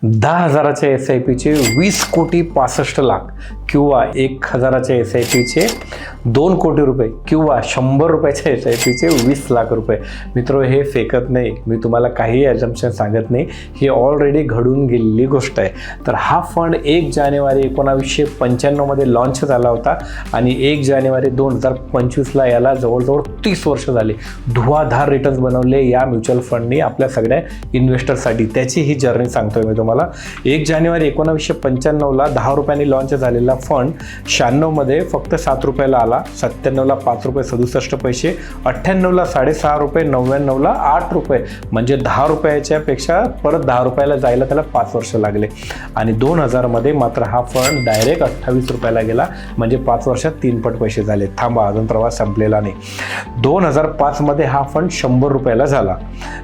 10,000च्या SIPचे 20 कोटी 65 लाख किंवा 1,000च्या SIPचे 2 कोटी रुपये किंवा 100 रुपयाच्या SIPचे 20 लाख रुपये. मित्र, हे फेकत नाही, मी तुम्हाला काही ॲजम्पशन सांगत नाही, ही ऑलरेडी घडून गेलेली गोष्ट आहे. तर हा फंड 1 जानेवारी 1995 मध्ये लॉन्च झाला होता आणि 1 जानेवारी 2025ला याला जवळजवळ 30 वर्ष झाले. धुवाधार रिटर्न्स बनवले या म्युच्युअल फंडनी आपल्या सगळ्या इन्व्हेस्टरसाठी. त्याची ही जर्नी सांगतोय मी तुम्हाला. 1 जानेवारी 1995ला 10 रुपयांनी लॉन्च झालेला फंड 96 मध्ये फक्त 7 रुपयाला आला, 97ला 5 रुपये 67 पैसे, 98ला 6.5 रुपये, 99ला 8 रुपये, म्हणजे 10 रुपयाच्या पेक्षा परत 10 रुपयाला जायला त्याला 5 वर्ष लागले. आणि 2000 मध्ये मात्र हा फंड डायरेक्ट 28 रुपयाला गेला, म्हणजे 5 वर्षात 3 पट पैसे झाले. थांबा, अजून प्रवास संपलेला नाही. 2005 मध्ये हा फंड 100 रुपयाला झाला,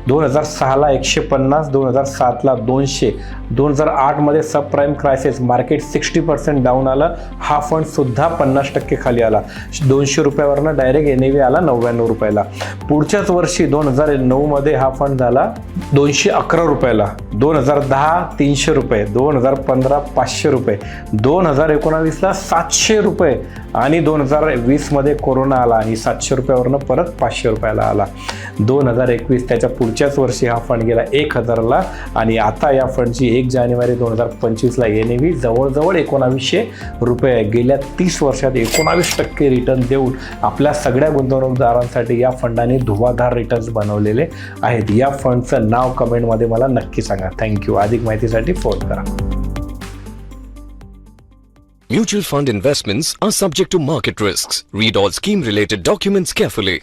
2006ला 150, 2007ला 200, 2008 मध्ये सब प्राईम क्रायसिस, मार्केट 60% डाऊन आलं, हा फंड सुद्धा 50% खाली आला, 200 रुपयावरनं डायरेक्ट NAV आला 99 रुपयाला. पुढच्याच वर्षी 2009 मध्ये हा फंड झाला 211 रुपयाला, 2010 300 रुपये, 2015 500 रुपये, 2019ला 700 रुपये आणि 2020 मध्ये कोरोना आला आणि 700 रुपयावरनं परत 500 रुपयाला आला. 2021 त्याच्या पुढच्याच वर्षी हा फंड गेला 1000ला आणि आता या फंडची 1 जानेवारी 2025ला NAV जवळजवळ 1900 रुपये. गेल्या 30 वर्षात 19% रिटर्न देऊन आपल्या सगळ्या गुंतवणूकदारांसाठी या फंडाने धुवाधार रिटर्न्स बनवलेले आहेत. या फंडचं नाव कमेंटमध्ये मला नक्की सांगा. थँक्यू. अधिक माहितीसाठी फोन करा. Mutual fund investments are subject to market risks. Read all scheme related documents carefully.